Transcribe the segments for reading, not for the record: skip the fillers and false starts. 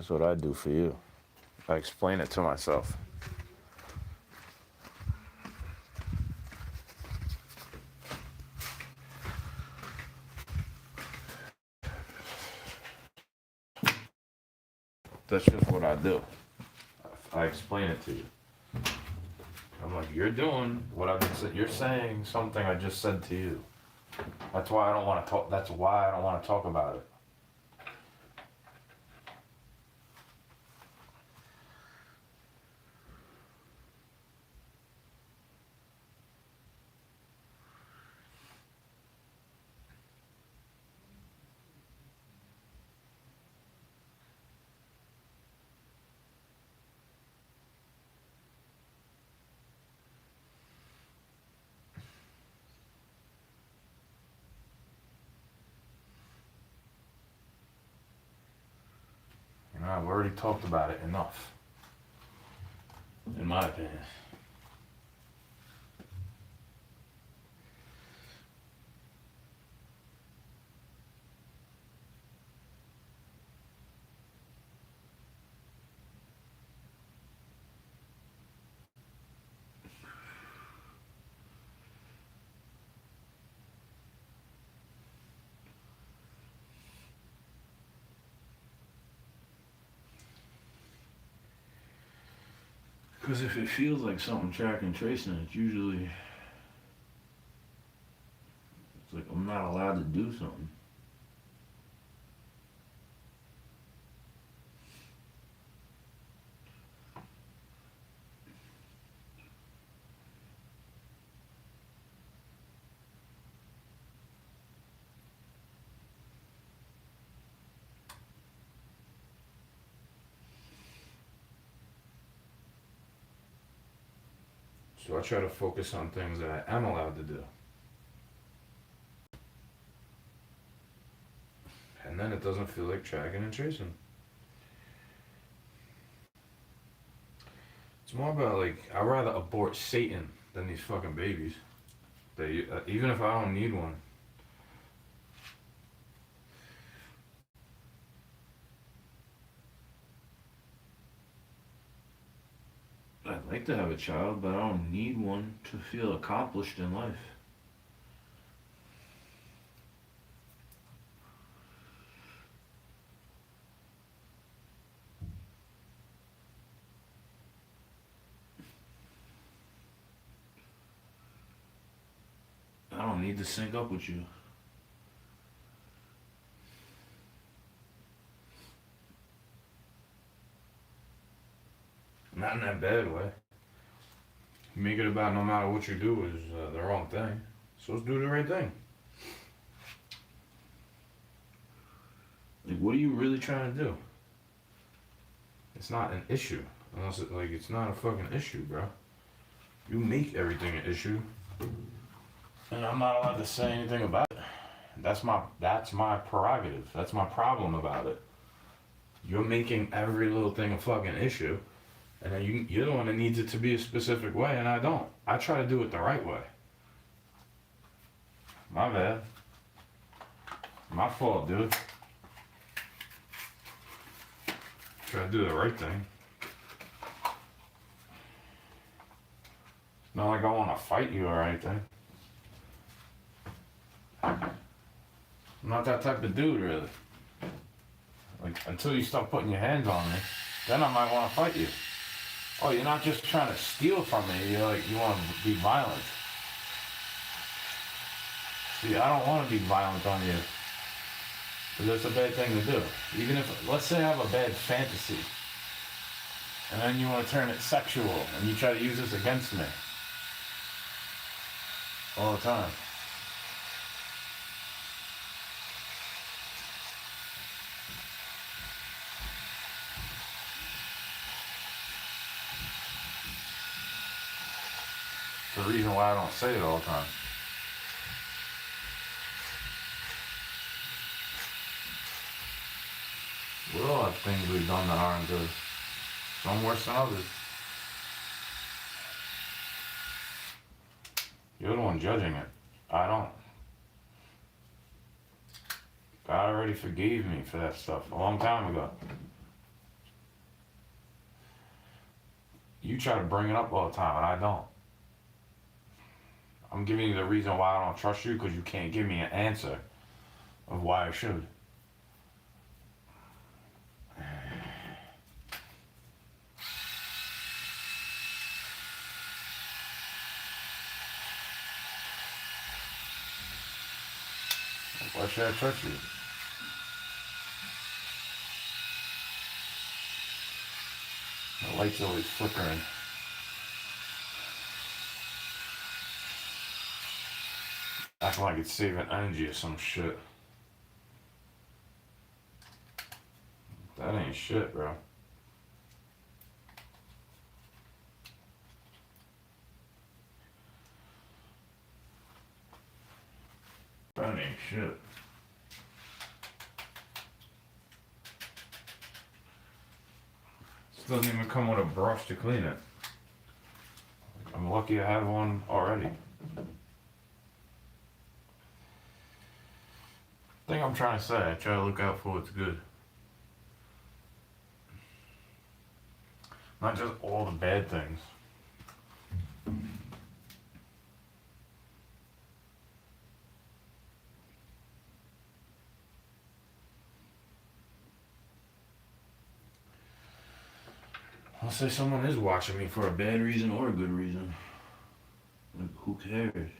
That's what I do for you. I explain it to myself. That's just what I do. I explain it to you. I'm like, you're doing what I've been saying. You're saying something I just said to you. That's why I don't want to talk. That's why I don't want to talk about it. I've already talked about it enough, in my opinion. Because if it feels like something track and tracing, it's usually it's like I'm not allowed to do something. So I try to focus on things that I am allowed to do. And then it doesn't feel like tracking and tracing. It's more about like, I'd rather abort Satan than these fucking babies. They, even if I don't need one. I'd like to have a child, but I don't need one to feel accomplished in life. I don't need to sync up with you. Not in that bad way. Make it about no matter what you do is the wrong thing. So let's do the right thing. Like, what are you really trying to do? It's not an issue. Unless it's not a fucking issue, bro. You make everything an issue. And I'm not allowed to say anything about it. That's my prerogative. That's my problem about it. You're making every little thing a fucking issue. And then you're the one that needs it to be a specific way, and I don't. I try to do it the right way. My bad. My fault, dude. Try to do the right thing. It's not like I want to fight you or anything. I'm not that type of dude, really. Like, until you start putting your hands on me, then I might want to fight you. Oh, you're not just trying to steal from me, you're like, you want to be violent. See, I don't want to be violent on you. Because that's a bad thing to do. Even if, let's say I have a bad fantasy, and then you want to turn it sexual, and you try to use this against me. All the time. It's the reason why I don't say it all the time. We all have things we've done that aren't good. Some worse than others. You're the one judging it. I don't. God already forgave me for that stuff a long time ago. You try to bring it up all the time, and I don't. I'm giving you the reason why I don't trust you because you can't give me an answer of why I should. Why should I trust you? The light's always flickering. Acting like it's saving energy or some shit. That ain't shit, bro. That ain't shit. This doesn't even come with a brush to clean it. I'm lucky I have one already. Thing I'm trying to say, I try to look out for what's good. Not just all the bad things. I'll say someone is watching me for a bad reason or a good reason. Like, who cares?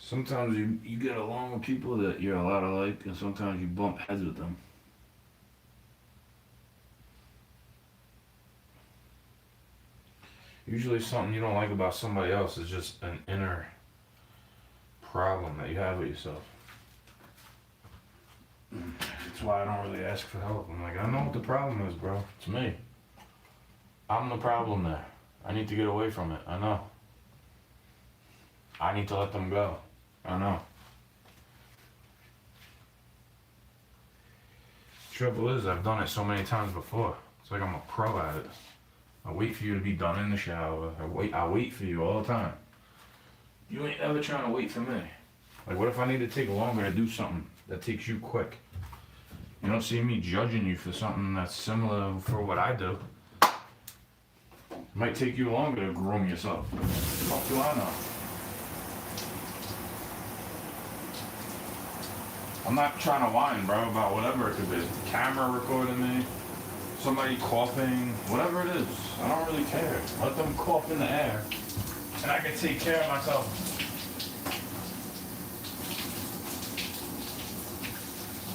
Sometimes you get along with people that you're a lot alike, and sometimes you bump heads with them. Usually something you don't like about somebody else is just an inner problem that you have with yourself. That's why I don't really ask for help. I'm like, I know what the problem is, bro. It's me. I'm the problem there. I need to get away from it. I know. I need to let them go. I know. Trouble is, I've done it so many times before. It's like I'm a pro at it. I wait for you to be done in the shower. I wait for you all the time. You ain't ever trying to wait for me. Like, what if I need to take longer to do something that takes you quick? You don't see me judging you for something that's similar for what I do. It might take you longer to groom yourself. What the fuck do I know? I'm not trying to whine, bro, about whatever it could be. Camera recording me, somebody coughing, whatever it is. I don't really care. Let them cough in the air, and I can take care of myself.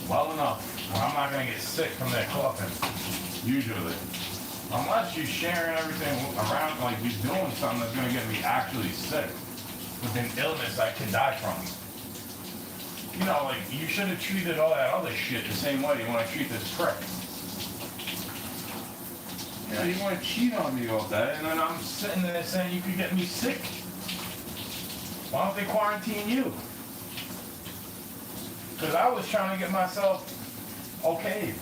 Well enough. I'm not gonna get sick from their coughing, usually. Unless you're sharing everything around, like you're doing something that's gonna get me actually sick with an illness I can die from. You know, like, you should have treated all that other shit the same way you want to treat this prick. You know, you want to cheat on me all day, and then I'm sitting there saying you could get me sick. Why don't they quarantine you? Because I was trying to get myself okay.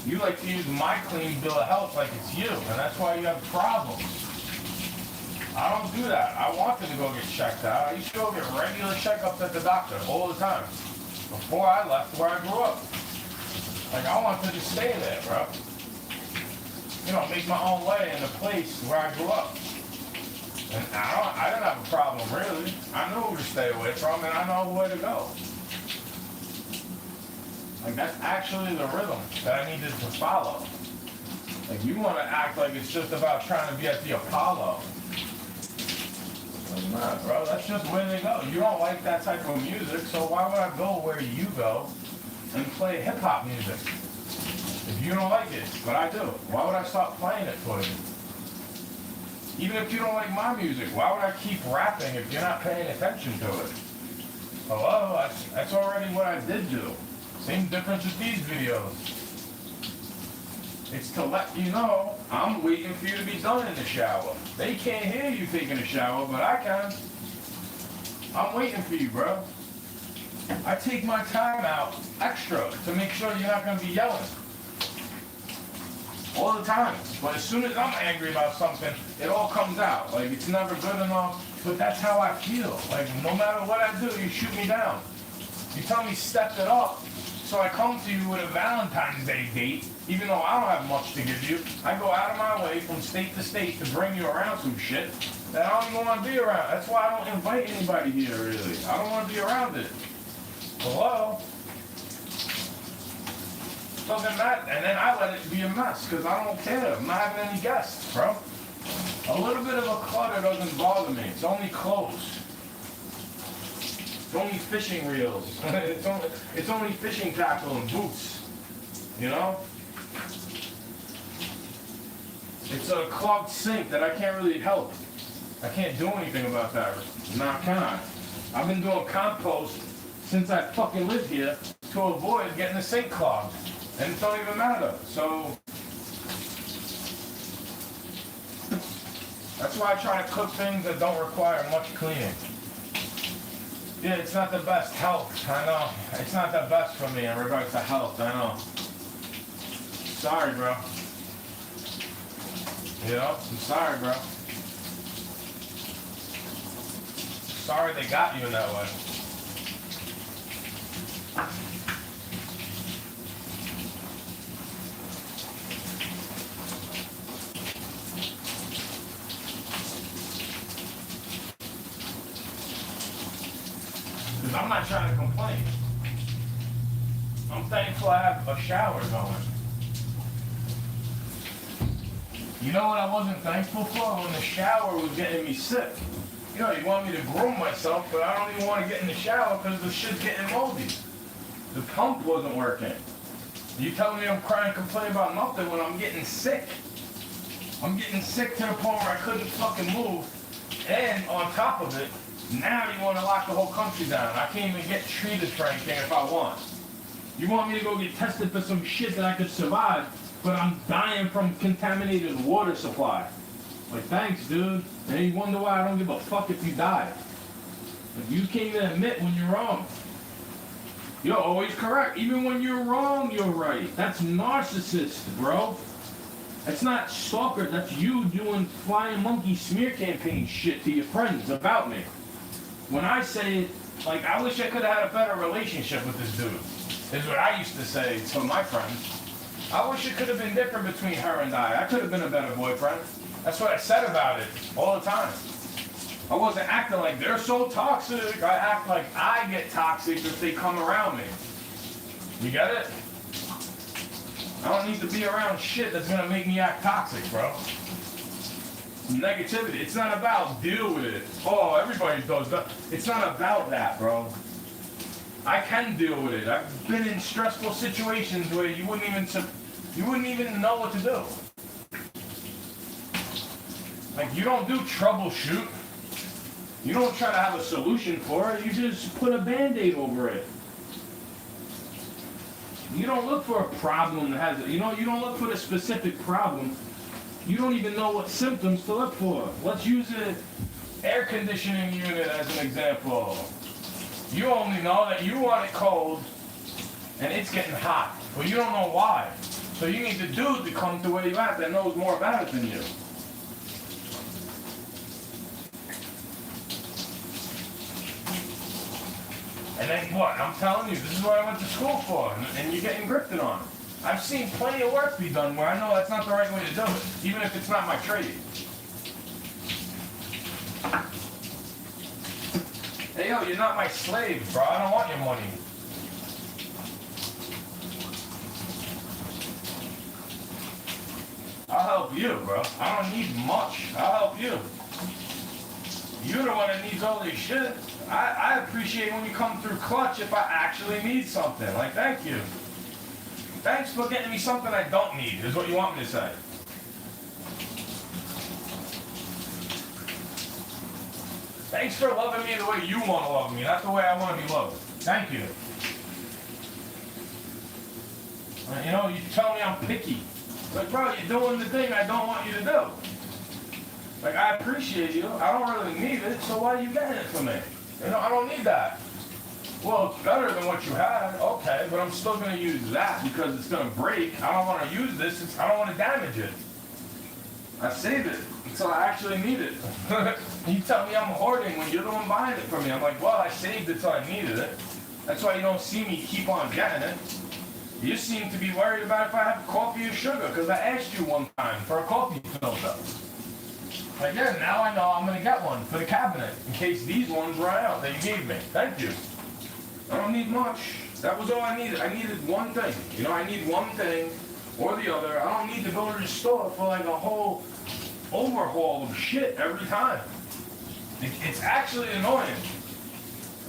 You like to use my clean bill of health like it's you, and that's why you have problems. I don't do that. I wanted to go get checked out. I used to go get regular checkups at the doctor all the time. Before I left where I grew up. Like, I wanted to stay there, bro. You know, make my own way in the place where I grew up. And I didn't have a problem, really. I knew who to stay away from, and I know where to go. Like, that's actually the rhythm that I needed to follow. Like, you want to act like it's just about trying to be at the Apollo. Like, nah, bro, that's just where they go. You don't like that type of music, so why would I go where you go and play hip-hop music? If you don't like it, but I do. Why would I stop playing it for you? Even if you don't like my music, why would I keep rapping if you're not paying attention to it? Hello, that's already what I did do. Same difference with these videos. It's to let you know I'm waiting for you to be done in the shower. They can't hear you taking a shower, but I can. I'm waiting for you, bro. I take my time out extra to make sure you're not going to be yelling. All the time. But as soon as I'm angry about something, it all comes out. Like, it's never good enough. But that's how I feel. Like, no matter what I do, you shoot me down. You tell me step it up. So I come to you with a Valentine's Day date, even though I don't have much to give you. I go out of my way from state to state to bring you around some shit that I don't even want to be around. That's why I don't invite anybody here, really. I don't want to be around it. Hello? Doesn't matter. And then I let it be a mess, because I don't care. I'm not having any guests, bro. A little bit of a clutter doesn't bother me. It's only clothes. It's only fishing reels. it's only fishing tackle and boots. You know? It's a clogged sink that I can't really help. I can't do anything about that. Now, can I? I've been doing compost since I fucking lived here to avoid getting the sink clogged. And it don't even matter. So that's why I try to cook things that don't require much cleaning. Yeah, it's not the best health, I know. It's not the best for me in regards to health, I know. Sorry, bro. You know, I'm sorry, bro. Sorry they got you in that way. Because I'm not trying to complain. I'm thankful I have a shower going. You know what I wasn't thankful for? When the shower was getting me sick. You know, you want me to groom myself, but I don't even want to get in the shower because the shit's getting moldy. The pump wasn't working. You telling me I'm crying, complaining about nothing when I'm getting sick. I'm getting sick to the point where I couldn't fucking move. And on top of it, now you want to lock the whole country down. I can't even get treated for anything if I want. You want me to go get tested for some shit that I could survive, but I'm dying from contaminated water supply. Like, thanks, dude. And you wonder why I don't give a fuck if you die. Like, you can't even admit when you're wrong. You're always correct. Even when you're wrong, you're right. That's narcissist, bro. That's not stalker. That's you doing flying monkey smear campaign shit to your friends about me. When I say it, like, I wish I could have had a better relationship with this dude, is what I used to say to my friends. I wish it could have been different between her and I. I could have been a better boyfriend. That's what I said about it all the time. I wasn't acting like they're so toxic. I act like I get toxic if they come around me. You get it? I don't need to be around shit that's gonna make me act toxic, bro. Negativity. It's not about deal with it. Oh, everybody does that. It's not about that, bro. I can deal with it. I've been in stressful situations where you wouldn't even know what to do. Like, you don't do troubleshoot. You don't try to have a solution for it. You just put a Band-Aid over it. You don't look for a problem that has it. You don't look for the specific problem. You don't even know what symptoms to look for. Let's use an air conditioning unit as an example. You only know that you want it cold and it's getting hot, but you don't know why. So you need the dude to come to where you at that knows more about it than you. And then what? I'm telling you, this is what I went to school for, and you're getting grifted on. I've seen plenty of work be done where I know that's not the right way to do it, even if it's not my trade. Hey, yo, you're not my slave, bro. I don't want your money. I'll help you, bro. I don't need much. I'll help you. You're the one that needs all this shit. I appreciate when you come through clutch if I actually need something. Like, thank you. Thanks for getting me something I don't need, is what you want me to say. Thanks for loving me the way you want to love me, not the way I want to be loved. Thank you. You know, you tell me I'm picky. Like, bro, you're doing the thing I don't want you to do. Like, I appreciate you. I don't really need it, so why are you getting it from me? You know, I don't need that. Well, it's better than what you had. Okay, but I'm still going to use that because it's going to break. I don't want to use this. I don't want to damage it. I saved it until I actually need it. You tell me I'm hoarding when you're the one buying it from me. I'm like, well, I saved it till I needed it. That's why you don't see me keep on getting it. You seem to be worried about if I have coffee or sugar, because I asked you one time for a coffee filter. Like, yeah, now I know I'm going to get one for the cabinet, in case these ones run out that you gave me. Thank you. I don't need much. That was all I needed. I needed one thing. You know, I need one thing or the other. I don't need to go to the store for like a whole overhaul of shit every time. It's actually annoying.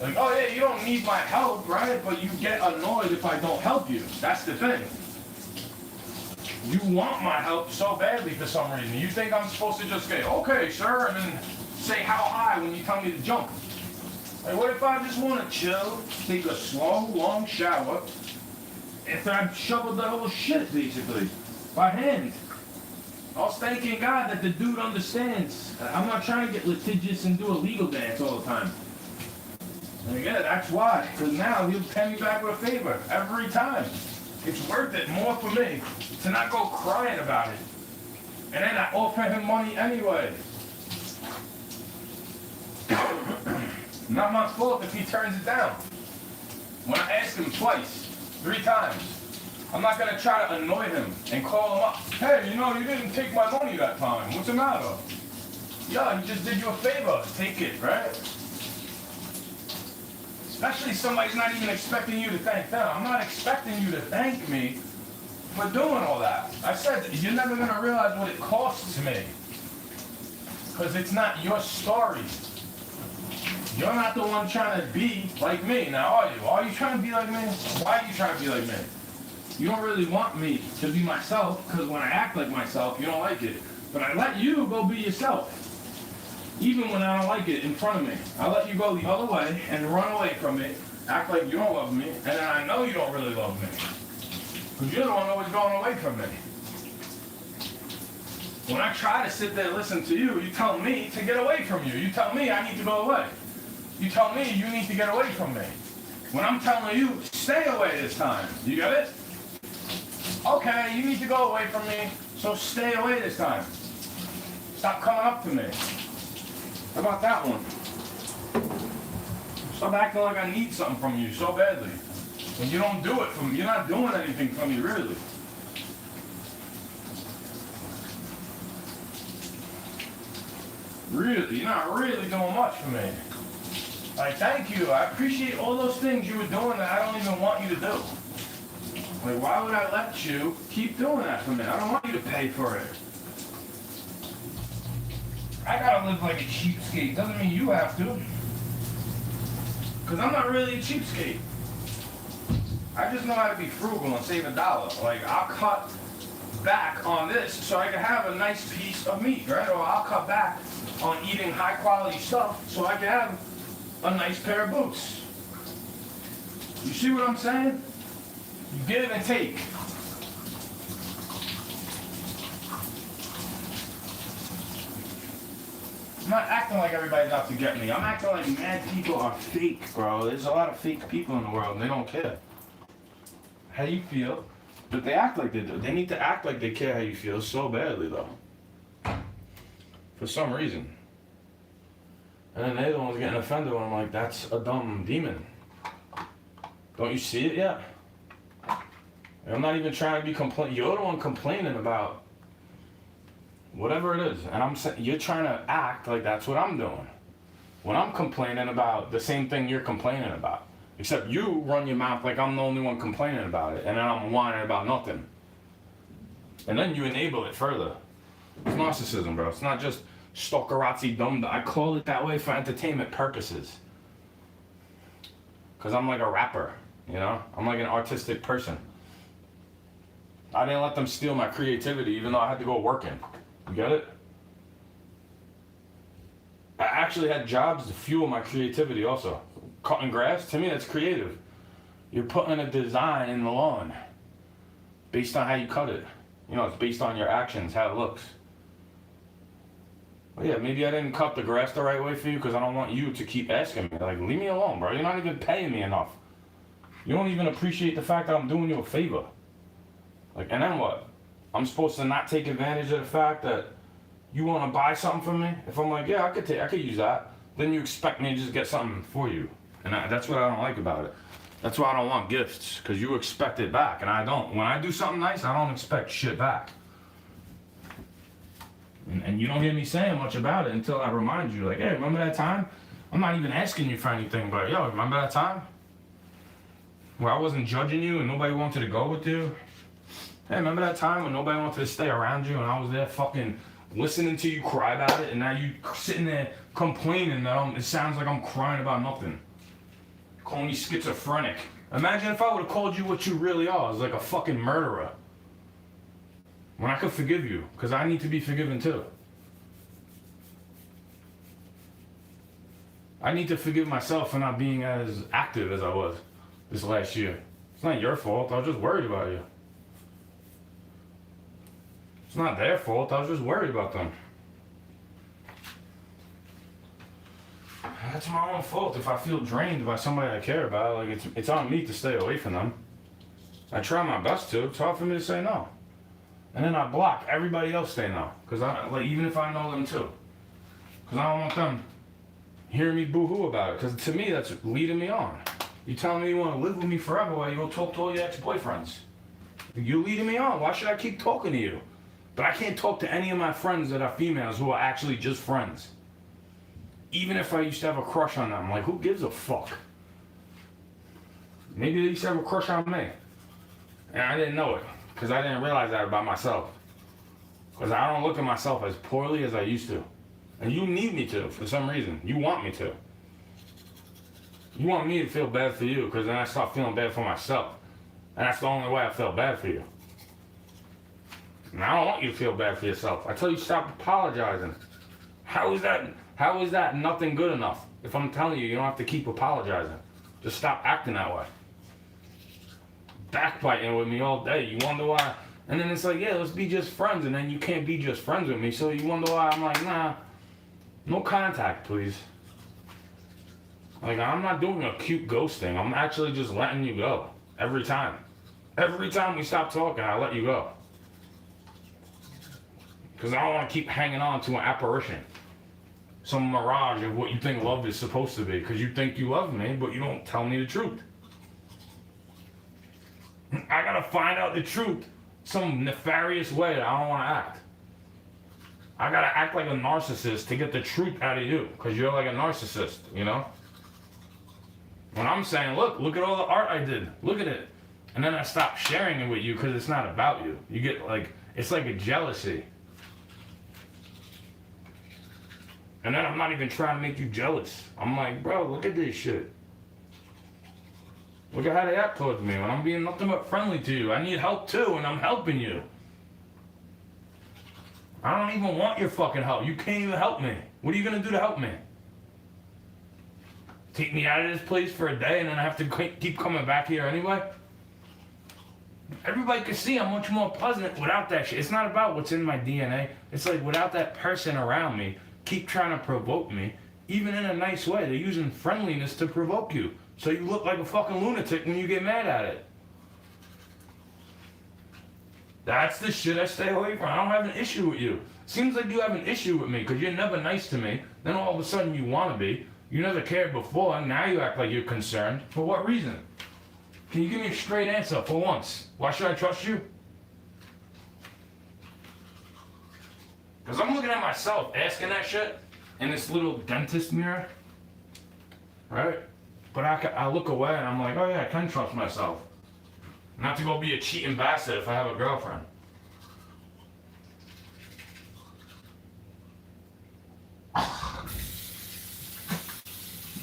Like, oh yeah, you don't need my help, right? But you get annoyed if I don't help you. That's the thing. You want my help so badly for some reason. You think I'm supposed to just say, okay, sir, and then say how high when you tell me to jump. Like, what if I just want to chill, take a slow, long shower, after I've shoveled the whole shit, basically, by hand? I was thanking God that the dude understands. I'm not trying to get litigious and do a legal dance all the time. And yeah, that's why. Because now he'll pay me back with a favor every time. It's worth it more for me to not go crying about it. And then I offer him money anyway. Not my fault if he turns it down. When I ask him twice, 3 times, I'm not going to try to annoy him and call him up. Hey, you know, you didn't take my money that time. What's the matter? Yeah, he just did you a favor. Take it, right? Especially somebody's not even expecting you to thank them. I'm not expecting you to thank me for doing all that. I said you're never going to realize what it costs me. Because it's not your story. You're not the one trying to be like me. Now, are you? Are you trying to be like me? Why are you trying to be like me? You don't really want me to be myself, because when I act like myself, you don't like it. But I let you go be yourself. Even when I don't like it in front of me. I let you go the other way and run away from me, act like you don't love me, and then I know you don't really love me. Because you're the one always going away from me. When I try to sit there and listen to you, you tell me to get away from you. You tell me I need to go away. You tell me you need to get away from me. When I'm telling you, stay away this time. You get it? Okay, you need to go away from me, so stay away this time. Stop coming up to me. How about that one? Stop acting like I need something from you so badly. When you don't do it for me, you're not doing anything for me, really. Really, you're not really doing much for me. Like, thank you. I appreciate all those things you were doing that I don't even want you to do. Like, why would I let you keep doing that for me? I don't want you to pay for it. I gotta live like a cheapskate. Doesn't mean you have to. Because I'm not really a cheapskate. I just know how to be frugal and save $1. Like, I'll cut back on this so I can have a nice piece of meat, right? Or I'll cut back on eating high quality stuff so I can have a nice pair of boots. You see what I'm saying? You give and take. I'm not acting like everybody's out to get me. I'm acting like mad people are fake, bro. There's a lot of fake people in the world and they don't care how you feel, but they act like they do. They need to act like they care how you feel so badly, though. For some reason. And then they're the ones getting offended when I'm like, that's a dumb demon. Don't you see it yet? I'm not even trying to be complaining. You're the one complaining about whatever it is. And I'm saying, you're trying to act like that's what I'm doing. When I'm complaining about the same thing you're complaining about. Except you run your mouth like I'm the only one complaining about it. And then I'm whining about nothing. And then you enable it further. It's narcissism, bro. It's not just stalkerazzi dumb. I call it that way for entertainment purposes. Because I'm like a rapper, you know? I'm like an artistic person. I didn't let them steal my creativity even though I had to go working. You get it? I actually had jobs to fuel my creativity also. Cutting grass, to me that's creative. You're putting a design in the lawn based on how you cut it. You know, it's based on your actions, how it looks. Well, yeah, maybe I didn't cut the grass the right way for you because I don't want you to keep asking me. Like, leave me alone, bro. You're not even paying me enough. You don't even appreciate the fact that I'm doing you a favor. Like, and then what? I'm supposed to not take advantage of the fact that you want to buy something from me? If I'm like, yeah, I could use that. Then you expect me to just get something for you. And that's what I don't like about it. That's why I don't want gifts, because you expect it back, and I don't. When I do something nice, I don't expect shit back. And you don't hear me saying much about it until I remind you, like, hey, remember that time? I'm not even asking you for anything, but yo, remember that time? Where I wasn't judging you and nobody wanted to go with you? Hey, remember that time when nobody wanted to stay around you and I was there fucking listening to you cry about it, and now you sitting there complaining that it sounds like I'm crying about nothing. Calling me schizophrenic. Imagine if I would have called you what you really are, as like a fucking murderer. When I could forgive you, because I need to be forgiven too. I need to forgive myself for not being as active as I was this last year. It's not your fault, I was just worried about you. It's not their fault, I was just worried about them. That's my own fault if I feel drained by somebody I care about. Like, it's on me to stay away from them. I try my best to. It's hard for me to say no. And then I block everybody else saying no. Because even if I know them too. Because I don't want them hearing me boo-hoo about it. Because to me, that's leading me on. You telling me you want to live with me forever while you go talk to all your ex-boyfriends. You're leading me on. Why should I keep talking to you? But I can't talk to any of my friends that are females who are actually just friends. Even if I used to have a crush on them. Like, who gives a fuck? Maybe they used to have a crush on me. And I didn't know it. Because I didn't realize that about myself. Because I don't look at myself as poorly as I used to. And you need me to, for some reason. You want me to. You want me to feel bad for you, because then I start feeling bad for myself. And that's the only way I feel bad for you. And I don't want you to feel bad for yourself. I tell you, stop apologizing. How is that nothing good enough? If I'm telling you, you don't have to keep apologizing. Just stop acting that way. Backbiting with me all day. You wonder why. And then it's like, yeah, let's be just friends. And then you can't be just friends with me. So you wonder why I'm like, nah, no contact, please. Like, I'm not doing a cute ghosting. I'm actually just letting you go. Every time. Every time we stop talking, I let you go. Because I don't want to keep hanging on to an apparition. Some mirage of what you think love is supposed to be. Because you think you love me, but you don't tell me the truth. I gotta find out the truth some nefarious way that I don't want to act. I gotta act like a narcissist to get the truth out of you. Because you're like a narcissist, you know? When I'm saying, look at all the art I did. Look at it. And then I stop sharing it with you because it's not about you. You get like, it's like a jealousy. And then I'm not even trying to make you jealous. I'm like, bro, look at this shit. Look at how they act towards me when I'm being nothing but friendly to you. I need help too, and I'm helping you. I don't even want your fucking help. You can't even help me. What are you gonna do to help me? Take me out of this place for a day and then I have to keep coming back here anyway? Everybody can see I'm much more pleasant without that shit. It's not about what's in my DNA. It's like without that person around me, keep trying to provoke me, even in a nice way. They're using friendliness to provoke you. So you look like a fucking lunatic when you get mad at it. That's the shit I stay away from. I don't have an issue with you. Seems like you have an issue with me because you're never nice to me. Then all of a sudden you want to be. You never cared before, and now you act like you're concerned. For what reason? Can you give me a straight answer for once? Why should I trust you? Because I'm looking at myself asking that shit in this little dentist mirror. Right? But I look away and I'm like, oh yeah, I can trust myself. Not to go be a cheating bastard if I have a girlfriend.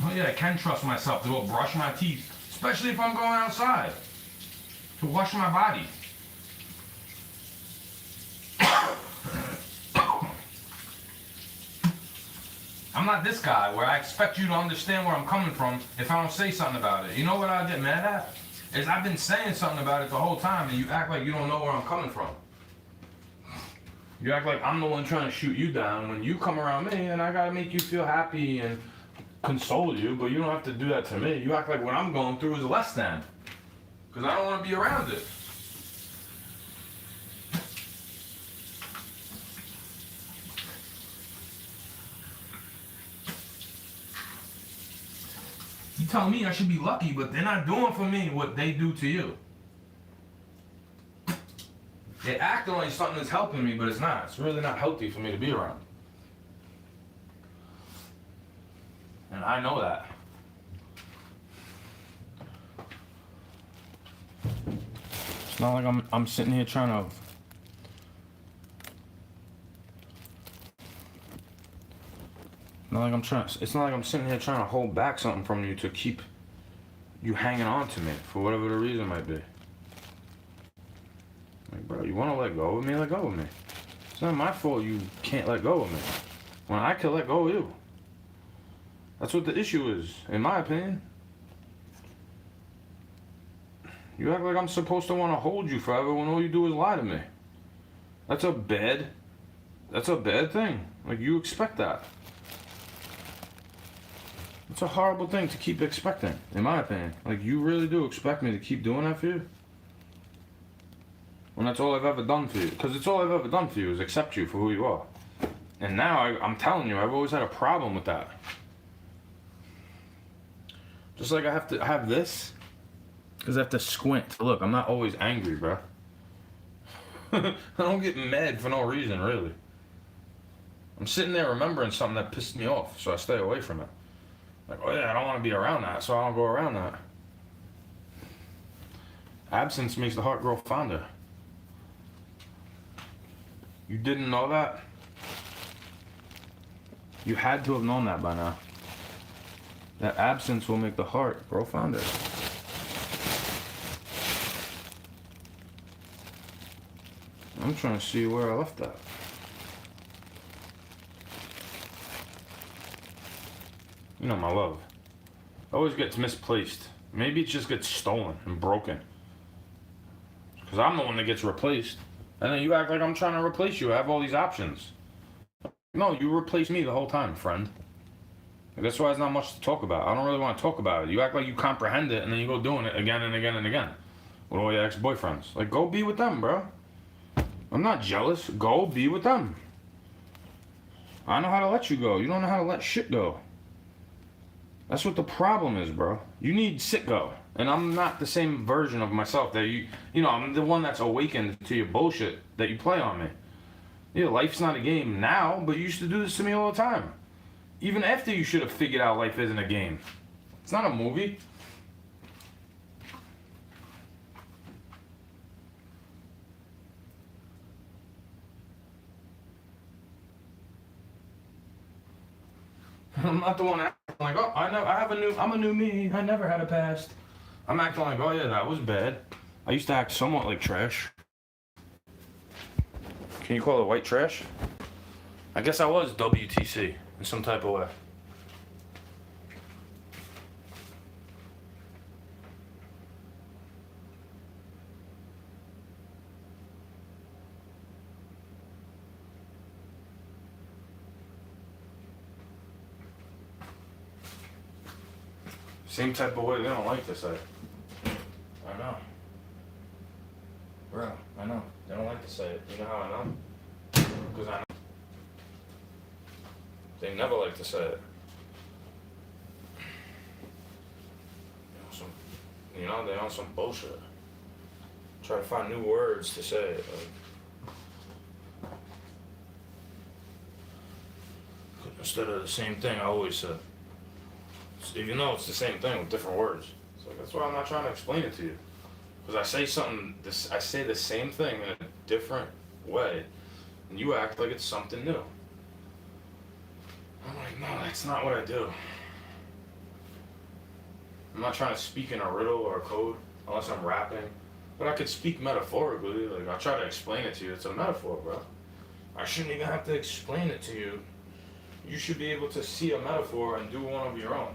Oh yeah, I can trust myself to go brush my teeth, especially if I'm going outside, to wash my body. I'm not this guy where I expect you to understand where I'm coming from if I don't say something about it. You know what I get mad at? Is I've been saying something about it the whole time and you act like you don't know where I'm coming from. You act like I'm the one trying to shoot you down when you come around me and I gotta make you feel happy and console you, but you don't have to do that to me. You act like what I'm going through is less than. Because I don't want to be around it. You tell me I should be lucky, but they're not doing for me what they do to you. They act like something is helping me, but it's not. It's really not healthy for me to be around. And I know that. It's not like I'm sitting here trying to it's not like I'm sitting here trying to hold back something from you to keep you hanging on to me for whatever the reason might be. Like, bro, you want to let go of me? Let go of me. It's not my fault you can't let go of me. When I can let go of you. That's what the issue is, in my opinion. You act like I'm supposed to want to hold you forever when all you do is lie to me. That's a bad thing. Like, you expect that. It's a horrible thing to keep expecting, in my opinion. Like, you really do expect me to keep doing that for you? When that's all I've ever done for you. Because it's all I've ever done for you is accept you for who you are. And now, I'm telling you, I've always had a problem with that. Just like I have to have this, because I have to squint. Look, I'm not always angry, bro. I don't get mad for no reason, really. I'm sitting there remembering something that pissed me off, so I stay away from it. Like, oh yeah, I don't want to be around that, so I don't go around that. Absence makes the heart grow fonder. You didn't know that? You had to have known that by now. That absence will make the heart grow fonder. I'm trying to see where I left that. You know, my love always gets misplaced. Maybe it just gets stolen and broken. Because I'm the one that gets replaced. And then you act like I'm trying to replace you. I have all these options. No, you replaced me the whole time, friend. That's why there's not much to talk about. I don't really want to talk about it. You act like you comprehend it, and then you go doing it again and again and again. With all your ex-boyfriends. Like, go be with them, bro. I'm not jealous. Go be with them. I know how to let you go. You don't know how to let shit go. That's what the problem is, bro. You need Sitgo. And I'm not the same version of myself that you know, I'm the one that's awakened to your bullshit that you play on me. Yeah, life's not a game now, but you used to do this to me all the time. Even after you should have figured out life isn't a game. It's not a movie. I'm not the one acting like, oh, I'm a new me. I never had a past. I'm acting like, oh yeah, that was bad. I used to act somewhat like trash. Can you call it white trash? I guess I was WTC in some type of way. Same type of way they don't like to say. I know. Bro, I know. They don't like to say it. You know how I know? Because I know. They never like to say it. You know, some You know, they're on some bullshit. Try to find new words to say. Instead of the same thing I always said. Even though it's the same thing with different words. So that's why I'm not trying to explain it to you. Because I say I say the same thing in a different way, and you act like it's something new. I'm like, no, that's not what I do. I'm not trying to speak in a riddle or a code unless I'm rapping. But I could speak metaphorically. Like, I try to explain it to you. It's a metaphor, bro. I shouldn't even have to explain it to you. You should be able to see a metaphor and do one of your own.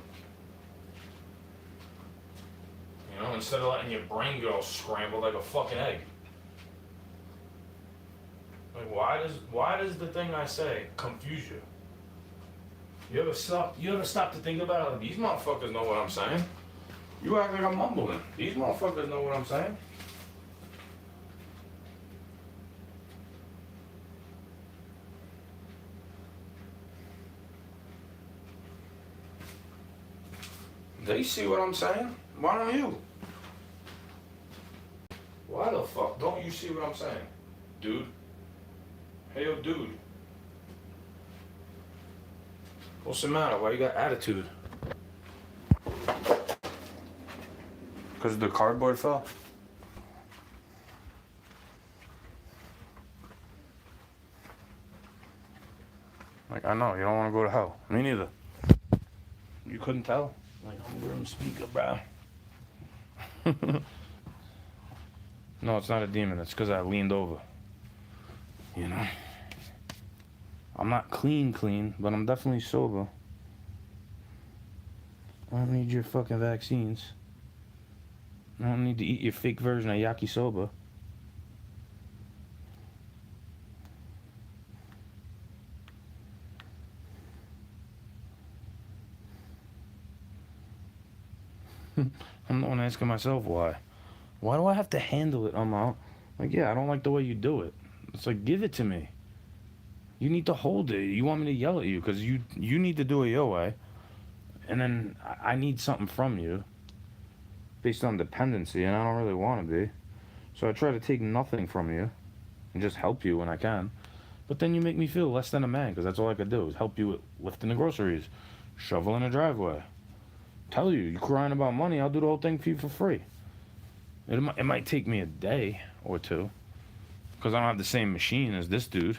You know, instead of letting your brain get all scrambled like a fucking egg. Like, why does the thing I say confuse you? You ever stop to think about it? Like, these motherfuckers know what I'm saying. You act like I'm mumbling. These motherfuckers know what I'm saying. They see what I'm saying. Why don't you? Why the fuck don't you see what I'm saying? Dude. Hey, yo, dude. What's the matter? Why you got attitude? Because the cardboard fell? Like, I know, you don't want to go to hell. Me neither. You couldn't tell? Like, I'm a room speaker, bro. No, it's not a demon. It's because I leaned over. You know? I'm not clean, but I'm definitely sober. I don't need your fucking vaccines. I don't need to eat your fake version of yakisoba. I'm the one asking myself why. Why do I have to handle it on my own? Like, yeah, I don't like the way you do it. It's like, give it to me. You need to hold it. You want me to yell at you because you need to do it your way. And then I need something from you based on dependency, and I don't really want to be. So I try to take nothing from you and just help you when I can. But then you make me feel less than a man because that's all I could do is help you with lifting the groceries, shoveling the driveway. Tell you crying about money, I'll do the whole thing for you for free. It might take me a day or two because I don't have the same machine as this dude.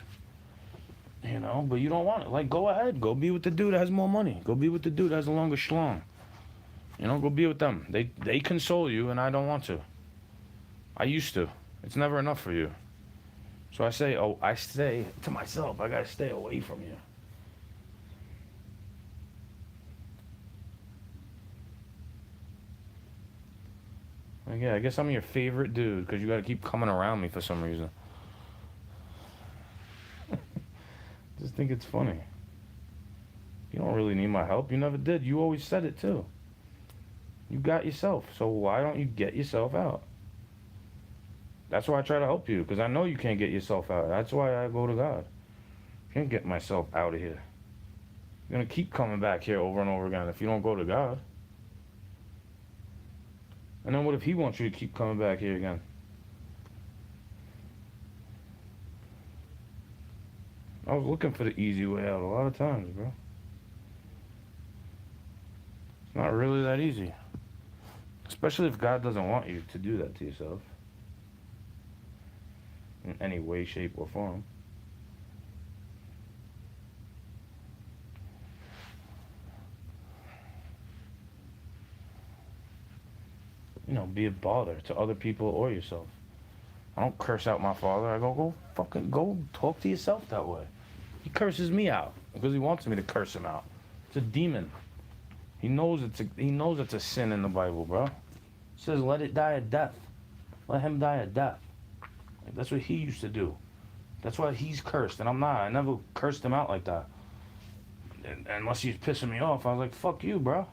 You know, but you don't want it. Like, go ahead. Go be with the dude that has more money. Go be with the dude that has a longer schlong. You know, go be with them. They console you, and I don't want to. I used to. It's never enough for you. So I say to myself, I gotta stay away from you. Like, yeah, I guess I'm your favorite dude because you gotta keep coming around me for some reason. Just think it's funny. You don't really need my help. You never did. You always said it too. You got yourself. So why don't you get yourself out? That's why I try to help you, because I know you can't get yourself out. That's why I go to God. I can't get myself out of here. You're going to keep coming back here over and over again if you don't go to God. And then what if he wants you to keep coming back here again? I was looking for the easy way out a lot of times, bro. It's not really that easy. Especially if God doesn't want you to do that to yourself. In any way, shape, or form. You know, be a bother to other people or yourself. I don't curse out my father. I go fucking go talk to yourself that way. He curses me out because he wants me to curse him out. It's a demon. He knows it's a sin in the Bible, bro. It says, let it die a death. Let him die a death. Like, that's what he used to do. That's why he's cursed, and I'm not. I never cursed him out like that. Unless he's pissing me off, I was like, fuck you, bro.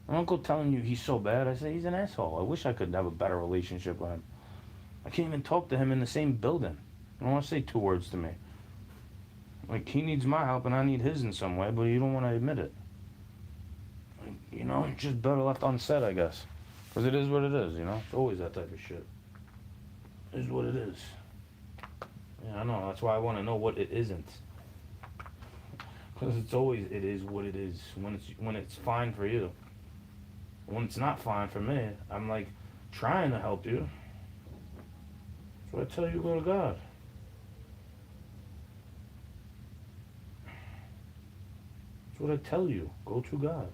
I don't go telling you he's so bad. I say he's an asshole. I wish I could have a better relationship with him. I can't even talk to him in the same building. I don't want to say 2 words to me. Like, he needs my help and I need his in some way, but you don't want to admit it. Like, you know, just better left unsaid, I guess. Because it is what it is, you know? It's always that type of shit. It is what it is. Yeah, I know. That's why I want to know what it isn't. Because it's always, it is what it is. When it's fine for you. When it's not fine for me, I'm like trying to help you. So I tell you, go to God. That's what I tell you. Go to God.